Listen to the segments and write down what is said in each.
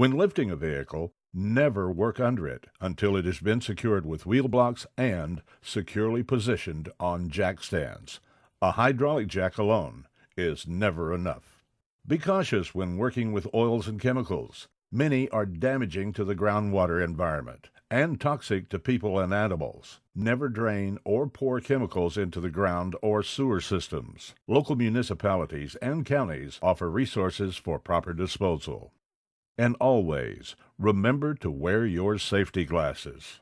When lifting a vehicle, never work under it until it has been secured with wheel blocks and securely positioned on jack stands. A hydraulic jack alone is never enough. Be cautious when working with oils and chemicals. Many are damaging to the groundwater environment and toxic to people and animals. Never drain or pour chemicals into the ground or sewer systems. Local municipalities and counties offer resources for proper disposal. And always remember to wear your safety glasses.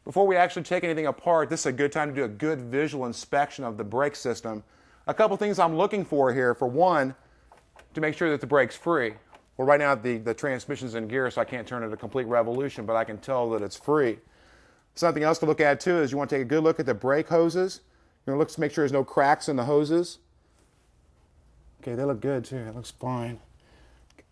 Before we actually take anything apart, this is a good time to do a good visual inspection of the brake system. A couple things I'm looking for here. For one, to make sure that the brake's free. Well, right now the transmission's in gear, so I can't turn it a complete revolution, but I can tell that it's free. Something else to look at too is you want to take a good look at the brake hoses. You're going to look to make sure there's no cracks in the hoses. Okay, they look good too. It looks fine.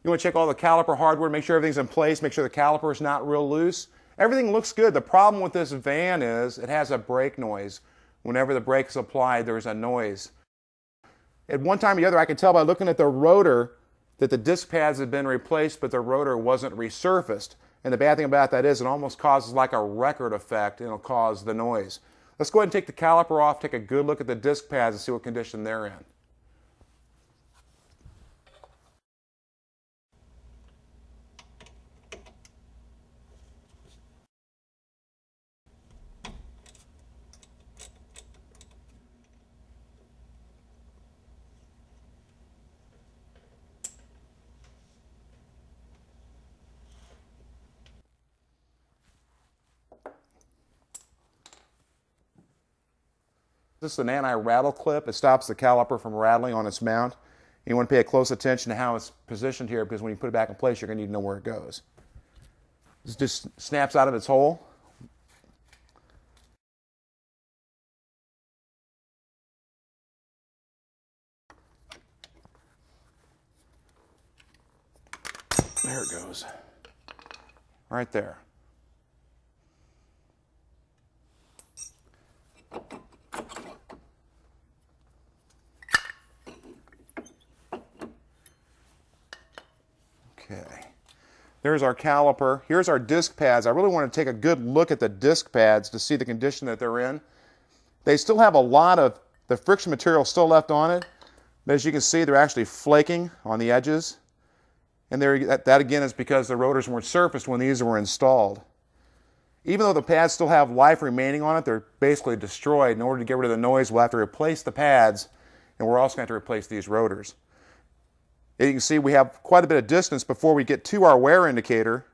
You want to check all the caliper hardware, make sure everything's in place, make sure the caliper is not real loose. Everything looks good. The problem with this van is it has a brake noise. Whenever the brake is applied, there's a noise. At one time or the other, I could tell by looking at the rotor that the disc pads had been replaced, but the rotor wasn't resurfaced. And the bad thing about that is it almost causes like a record effect, and it'll cause the noise. Let's go ahead and take the caliper off, take a good look at the disc pads and see what condition they're in. This is an anti-rattle clip. It stops the caliper from rattling on its mount. You want to pay close attention to how it's positioned here, because when you put it back in place, you're going to need to know where it goes. This just snaps out of its hole. There it goes. Right there. Okay, there's our caliper. Here's our disc pads. I really want to take a good look at the disc pads to see the condition that they're in. They still have a lot of the friction material still left on it, but as you can see, they're actually flaking on the edges. And that again is because the rotors weren't surfaced when these were installed. Even though the pads still have life remaining on it, they're basically destroyed. In order to get rid of the noise, we'll have to replace the pads, and we're also going to have to replace these rotors. You can see we have quite a bit of distance before we get to our wear indicator,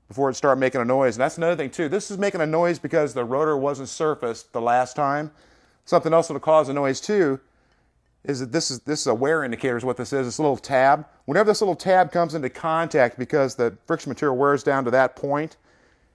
before it starts making a noise. And that's another thing too. This is making a noise because the rotor wasn't surfaced the last time. Something else that'll cause a noise too is that this is a wear indicator is what this is. This little tab. Whenever this little tab comes into contact, because the friction material wears down to that point,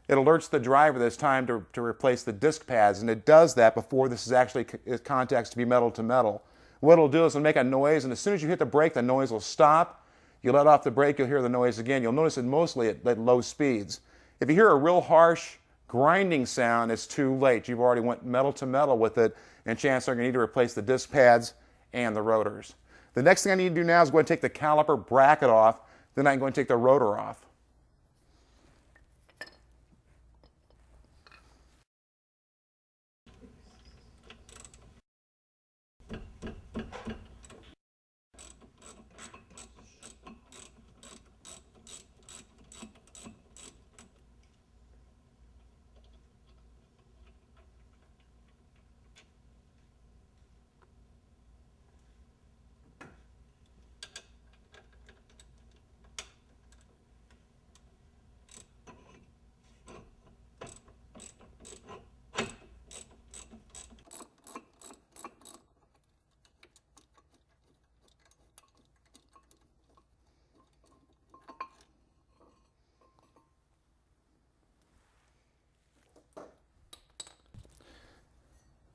it alerts the driver that it's time to replace the disc pads. And it does that before this is actually contacts to be metal to metal. What it'll do is it'll make a noise, and as soon as you hit the brake, the noise will stop. You let off the brake, you'll hear the noise again. You'll notice it mostly at low speeds. If you hear a real harsh grinding sound, it's too late. You've already went metal to metal with it, and chances are you're going to need to replace the disc pads and the rotors. The next thing I need to do now is go ahead and take the caliper bracket off. Then I'm going to take the rotor off.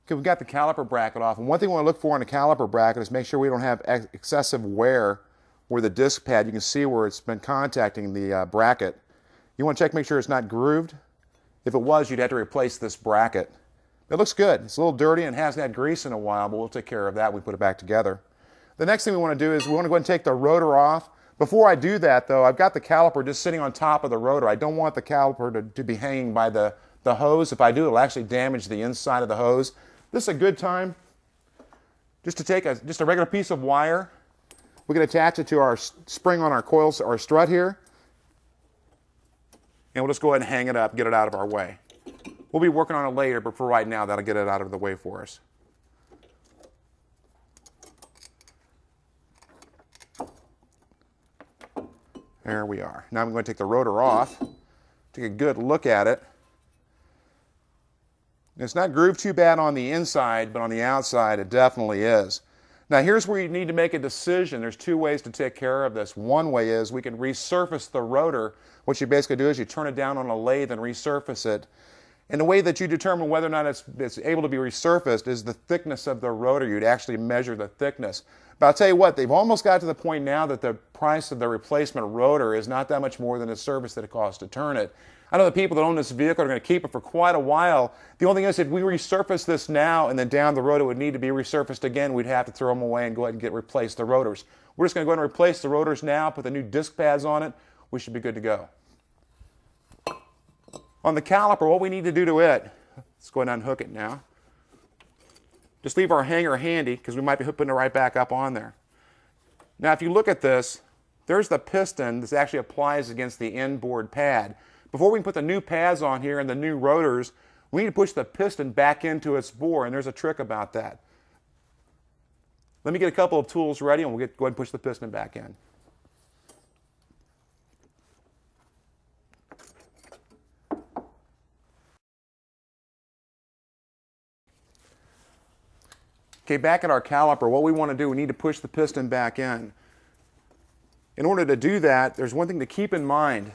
Okay, we've got the caliper bracket off, and one thing we want to look for in the caliper bracket is make sure we don't have excessive wear where the disc pad, you can see where it's been contacting the bracket. You want to check, make sure it's not grooved. If it was, you'd have to replace this bracket. It looks good. It's a little dirty and hasn't had grease in a while, but we'll take care of that when we put it back together. The next thing we want to do is we want to go ahead and take the rotor off. Before I do that, though, I've got the caliper just sitting on top of the rotor. I don't want the caliper to be hanging by the hose. If I do, it'll actually damage the inside of the hose. This is a good time just to take just a regular piece of wire. We can attach it to our spring on our coils, our strut here, and we'll just go ahead and hang it up, get it out of our way. We'll be working on it later, but for right now, that'll get it out of the way for us. There we are. Now I'm going to take the rotor off, take a good look at it. It's not grooved too bad on the inside, but on the outside it definitely is. Now here's where you need to make a decision. There's two ways to take care of this. One way is we can resurface the rotor. What you basically do is you turn it down on a lathe and resurface it. And the way that you determine whether or not it's able to be resurfaced is the thickness of the rotor. You'd actually measure the thickness. But I'll tell you what, they've almost got to the point now that the price of the replacement rotor is not that much more than the service that it costs to turn it. I know the people that own this vehicle are going to keep it for quite a while. The only thing is, if we resurface this now and then down the road it would need to be resurfaced again, we'd have to throw them away and go ahead and replace the rotors. We're just going to go ahead and replace the rotors now, put the new disc pads on it. We should be good to go. On the caliper, what we need to do to it, let's go ahead and unhook it now. Just leave our hanger handy because we might be putting it right back up on there. Now if you look at this, there's the piston that actually applies against the inboard pad. Before we can put the new pads on here and the new rotors, we need to push the piston back into its bore, and there's a trick about that. Let me get a couple of tools ready and we'll go ahead and push the piston back in. Okay, back at our caliper, what we want to do, we need to push the piston back in. In order to do that, there's one thing to keep in mind.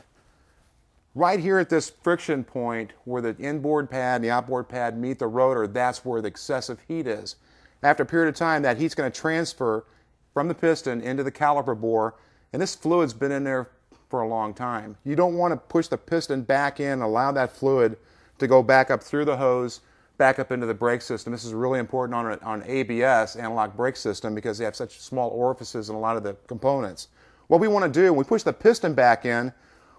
Right here at this friction point where the inboard pad and the outboard pad meet the rotor, that's where the excessive heat is. After a period of time, that heat's going to transfer from the piston into the caliper bore, and this fluid's been in there for a long time. You don't want to push the piston back in and allow that fluid to go back up through the hose, back up into the brake system. This is really important on ABS, analog brake system, because they have such small orifices in a lot of the components. What we want to do, when we push the piston back in,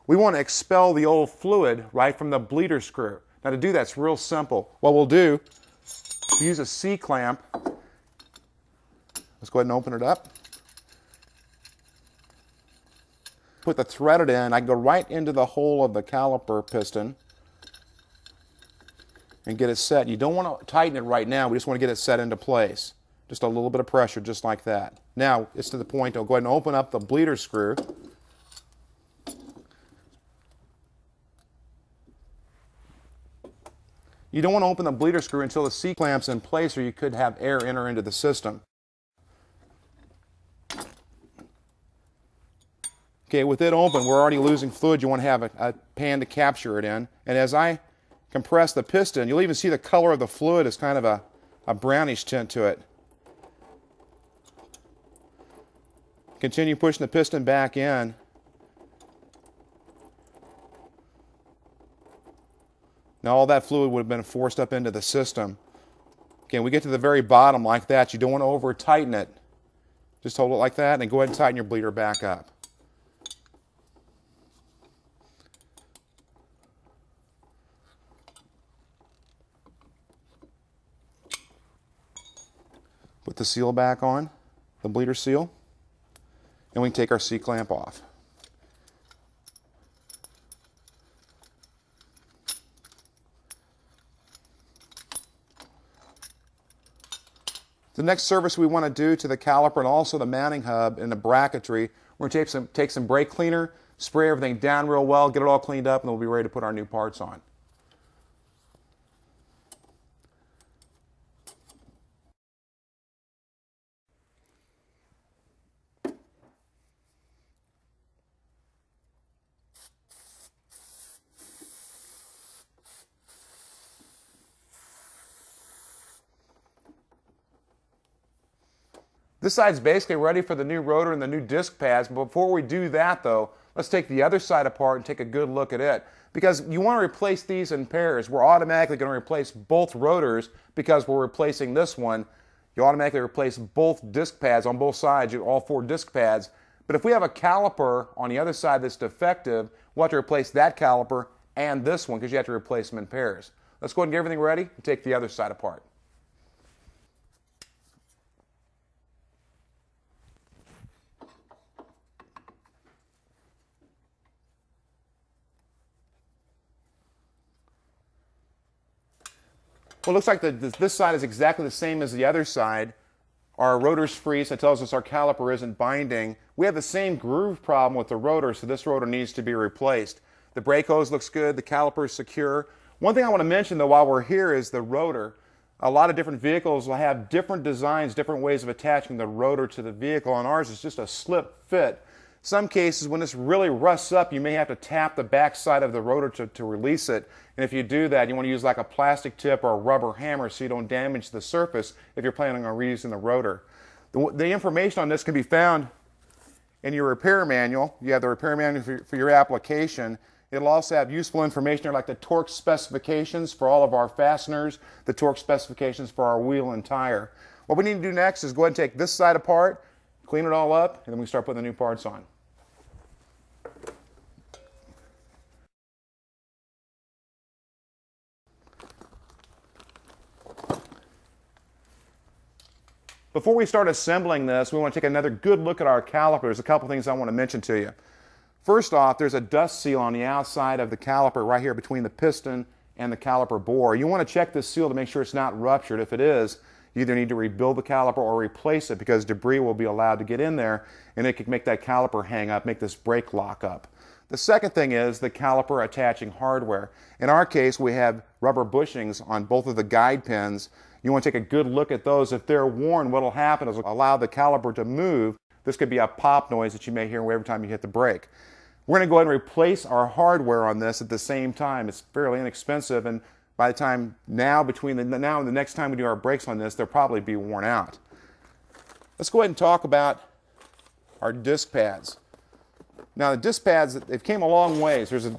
we want to expel the old fluid right from the bleeder screw. Now to do that, it's real simple. What we'll do, we use a C-clamp. Let's go ahead and open it up. Put the threaded in. I can go right into the hole of the caliper piston and get it set. You don't want to tighten it right now. We just want to get it set into place. Just a little bit of pressure, just like that. Now it's to the point, I'll go ahead and open up the bleeder screw. You don't want to open the bleeder screw until the C-clamp's in place, or you could have air enter into the system. Okay, with it open, we're already losing fluid. You want to have a pan to capture it in. And as I compress the piston, you'll even see the color of the fluid is kind of a brownish tint to it. Continue pushing the piston back in. Now all that fluid would have been forced up into the system. Okay, we get to the very bottom like that. You don't want to over tighten it. Just hold it like that and go ahead and tighten your bleeder back up. Put the seal back on, the bleeder seal, and we can take our C-clamp off. The next service we want to do to the caliper and also the mounting hub and the bracketry, we're going to take some brake cleaner, spray everything down real well, get it all cleaned up, and we'll be ready to put our new parts on. This side's basically ready for the new rotor and the new disc pads. But before we do that though, let's take the other side apart and take a good look at it. Because you want to replace these in pairs. We're automatically going to replace both rotors because we're replacing this one. You automatically replace both disc pads on both sides, all 4 disc pads. But if we have a caliper on the other side that's defective, we'll have to replace that caliper and this one because you have to replace them in pairs. Let's go ahead and get everything ready and take the other side apart. Well, it looks like this side is exactly the same as the other side. Our rotor's free, so it tells us our caliper isn't binding. We have the same groove problem with the rotor, so this rotor needs to be replaced. The brake hose looks good, the caliper is secure. One thing I want to mention though while we're here is the rotor. A lot of different vehicles will have different designs, different ways of attaching the rotor to the vehicle, and ours is just a slip fit. Some cases, when this really rusts up, you may have to tap the back side of the rotor to release it. And if you do that, you want to use like a plastic tip or a rubber hammer so you don't damage the surface if you're planning on reusing the rotor. The information on this can be found in your repair manual. You have the repair manual for your application. It'll also have useful information like the torque specifications for all of our fasteners, the torque specifications for our wheel and tire. What we need to do next is go ahead and take this side apart, clean it all up, and then we start putting the new parts on. Before we start assembling this, we want to take another good look at our caliper. There's a couple things I want to mention to you. First off, there's a dust seal on the outside of the caliper right here between the piston and the caliper bore. You want to check this seal to make sure it's not ruptured. If it is, you either need to rebuild the caliper or replace it because debris will be allowed to get in there and it could make that caliper hang up, make this brake lock up. The second thing is the caliper attaching hardware. In our case, we have rubber bushings on both of the guide pins. You want to take a good look at those. If they're worn, what will happen is allow the caliper to move. This could be a pop noise that you may hear every time you hit the brake. We're going to go ahead and replace our hardware on this at the same time. It's fairly inexpensive, and by the time between now and the next time we do our brakes on this, they'll probably be worn out. Let's go ahead and talk about our disc pads. Now the disc pads, they've came a long ways. There's a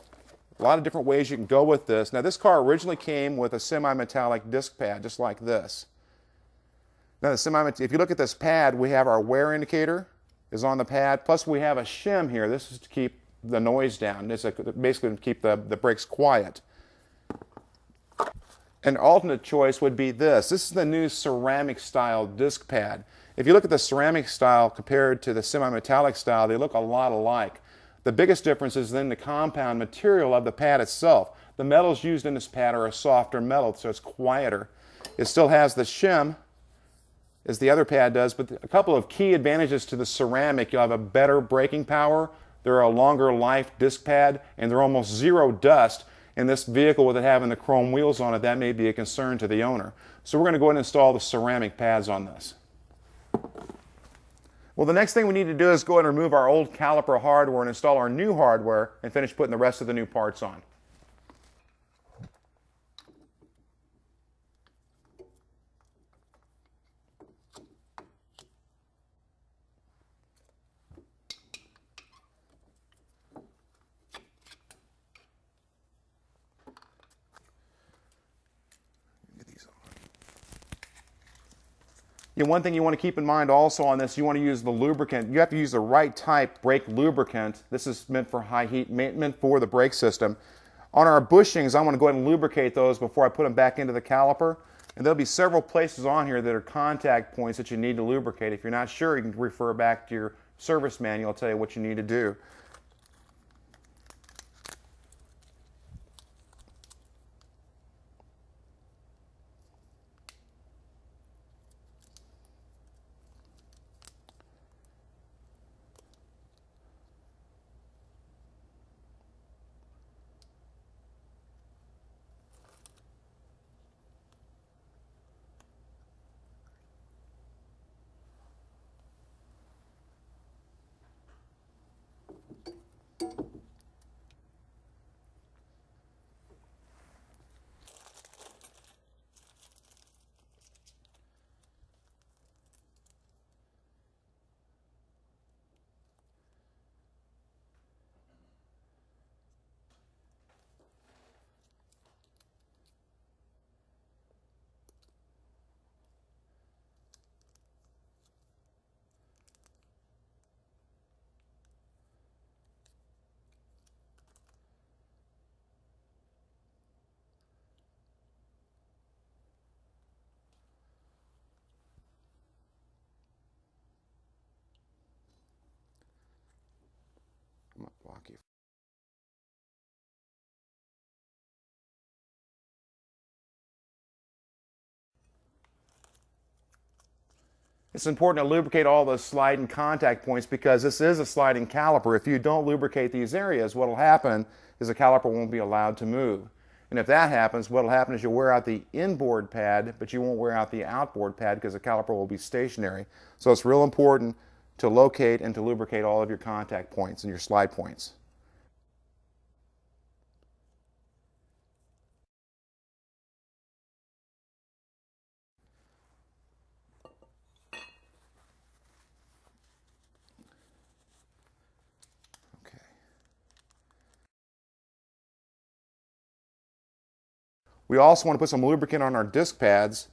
lot of different ways you can go with this. Now this car originally came with a semi-metallic disc pad, just like this. Now if you look at this pad, we have our wear indicator is on the pad, plus we have a shim here. This is to keep the noise down. This is basically to keep the brakes quiet. An alternate choice would be this. This is the new ceramic style disc pad. If you look at the ceramic style compared to the semi-metallic style, they look a lot alike. The biggest difference is in the compound material of the pad itself. The metals used in this pad are a softer metal, so it's quieter. It still has the shim, as the other pad does, but a couple of key advantages to the ceramic. You'll have a better braking power, they're a longer life disc pad, and they're almost zero dust. In this vehicle with it having the chrome wheels on it, that may be a concern to the owner. So we're going to go ahead and install the ceramic pads on this. Well, the next thing we need to do is go ahead and remove our old caliper hardware and install our new hardware and finish putting the rest of the new parts on. One thing you want to keep in mind also on this, you want to use the lubricant. You have to use the right type brake lubricant. This is meant for high heat, meant for the brake system. On our bushings, I want to go ahead and lubricate those before I put them back into the caliper. And there'll be several places on here that are contact points that you need to lubricate. If you're not sure, you can refer back to your service manual. It'll tell you what you need to do. Okay. It's important to lubricate all those sliding contact points because this is a sliding caliper. If you don't lubricate these areas, what will happen is the caliper won't be allowed to move. And if that happens, what will happen is you'll wear out the inboard pad, but you won't wear out the outboard pad because the caliper will be stationary. So it's real important to locate and to lubricate all of your contact points and your slide points. Okay. We also want to put some lubricant on our disc pads.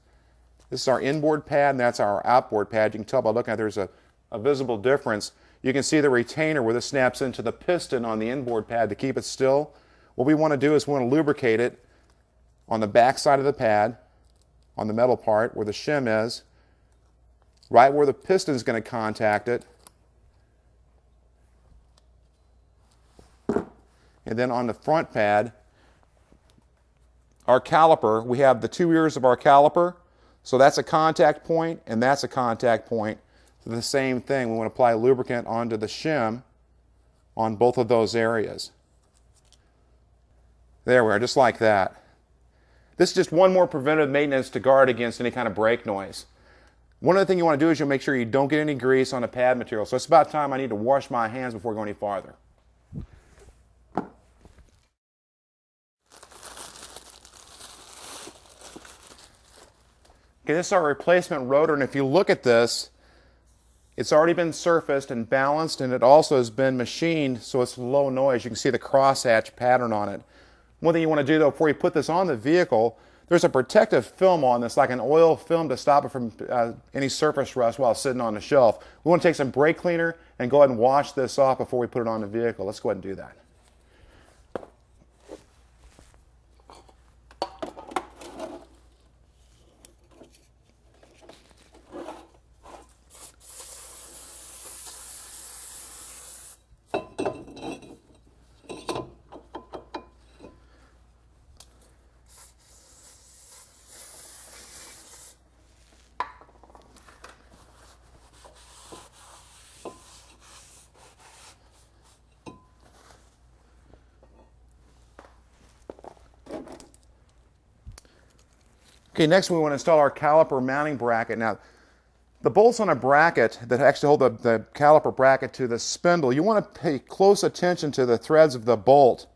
This is our inboard pad and that's our outboard pad. You can tell by looking at it, there's a visible difference. You can see the retainer where this snaps into the piston on the inboard pad to keep it still. What we want to do is we want to lubricate it on the back side of the pad, on the metal part where the shim is, right where the piston is going to contact it, and then on the front pad, our caliper, we have the two ears of our caliper, so that's a contact point and that's a contact point. So the same thing, we want to apply lubricant onto the shim on both of those areas. There we are, just like that. This is just one more preventative maintenance to guard against any kind of brake noise. One other thing you want to do is you'll make sure you don't get any grease on the pad material. So it's about time I need to wash my hands before going any farther. Okay, this is our replacement rotor, and if you look at this, it's already been surfaced and balanced, and it also has been machined so it's low noise. You can see the crosshatch pattern on it. One thing you want to do though before you put this on the vehicle, there's a protective film on this, like an oil film to stop it from any surface rust while sitting on the shelf. We want to take some brake cleaner and go ahead and wash this off before we put it on the vehicle. Let's go ahead and do that. Okay, next we want to install our caliper mounting bracket. Now, the bolts on a bracket that actually hold the caliper bracket to the spindle, you want to pay close attention to the threads of the bolt.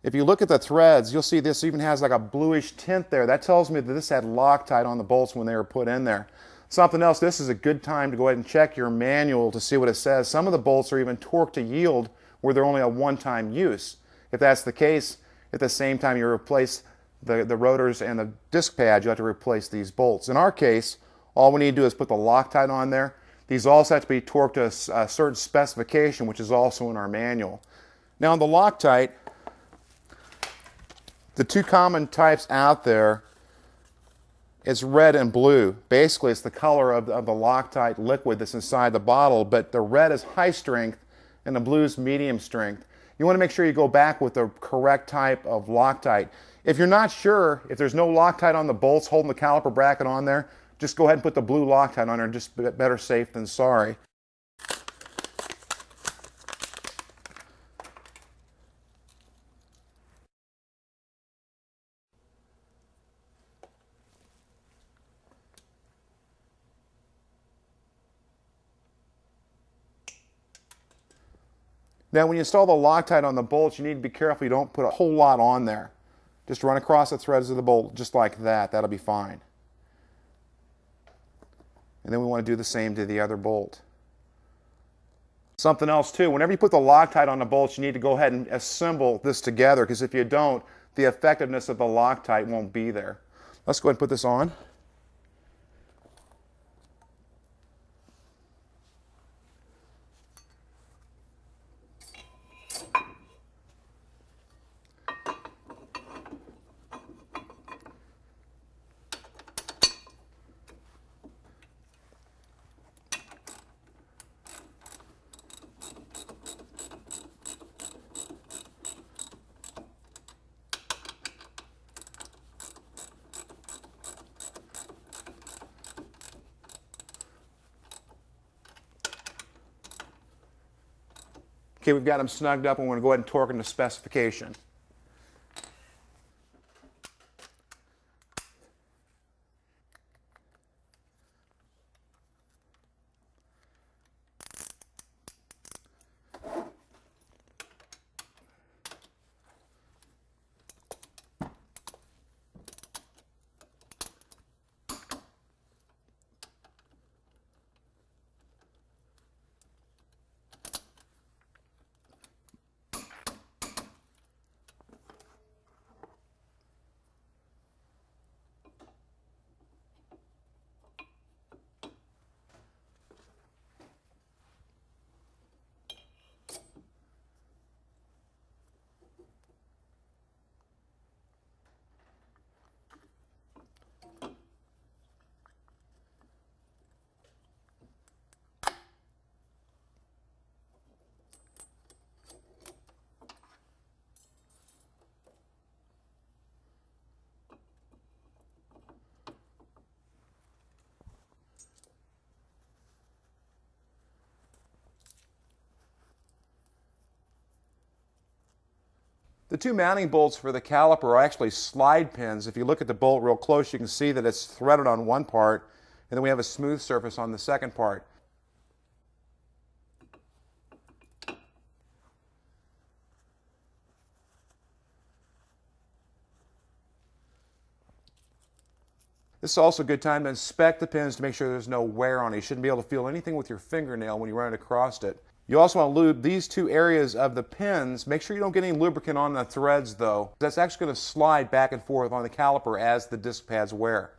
If you look at the threads, you'll see this even has like a bluish tint there. That tells me that this had Loctite on the bolts when they were put in there. Something else, this is a good time to go ahead and check your manual to see what it says. Some of the bolts are even torqued to yield where they're only a one-time use. If that's the case, at the same time you replace the rotors and the disc pad, you have to replace these bolts. In our case, all we need to do is put the Loctite on there. These also have to be torqued to a certain specification, which is also in our manual. Now on the Loctite, the two common types out there, it's red and blue. Basically, it's the color of the Loctite liquid that's inside the bottle, but the red is high strength and the blue is medium strength. You want to make sure you go back with the correct type of Loctite. If you're not sure, if there's no Loctite on the bolts holding the caliper bracket on there, just go ahead and put the blue Loctite on there, just better safe than sorry. Now when you install the Loctite on the bolts, you need to be careful you don't put a whole lot on there. Just run across the threads of the bolt just like that. That'll be fine. And then we want to do the same to the other bolt. Something else too, whenever you put the Loctite on the bolts, you need to go ahead and assemble this together, because if you don't, the effectiveness of the Loctite won't be there. Let's go ahead and put this on. Okay, we've got them snugged up, and we're going to go ahead and torque them to specification. The two mounting bolts for the caliper are actually slide pins. If you look at the bolt real close, you can see that it's threaded on one part, and then we have a smooth surface on the second part. This is also a good time to inspect the pins to make sure there's no wear on it. You shouldn't be able to feel anything with your fingernail when you run it across it. You also want to lube these two areas of the pins. Make sure you don't get any lubricant on the threads though. That's actually going to slide back and forth on the caliper as the disc pads wear.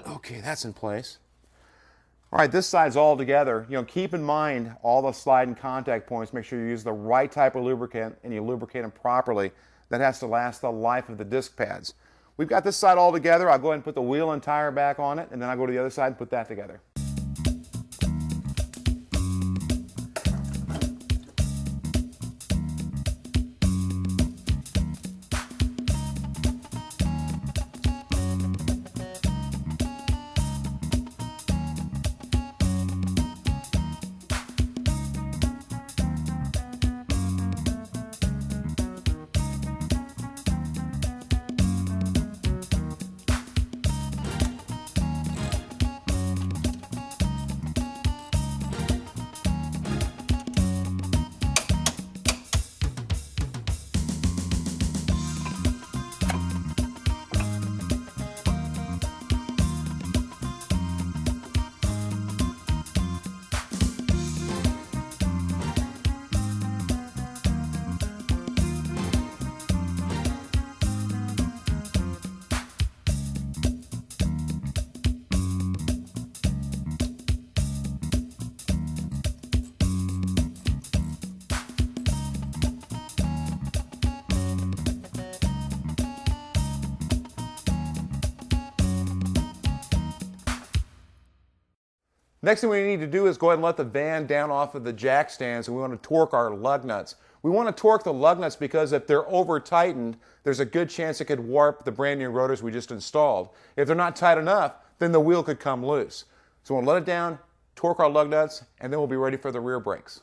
Okay, that's in place. All right, this side's all together. Keep in mind all the slide and contact points. Make sure you use the right type of lubricant and you lubricate them properly. That has to last the life of the disc pads. We've got this side all together. I'll go ahead and put the wheel and tire back on it, and then I'll go to the other side and put that together. Next thing we need to do is go ahead and let the van down off of the jack stands, and we want to torque our lug nuts. We want to torque the lug nuts because if they're over tightened, there's a good chance it could warp the brand new rotors we just installed. If they're not tight enough, then the wheel could come loose. So we'll let it down, torque our lug nuts, and then we'll be ready for the rear brakes.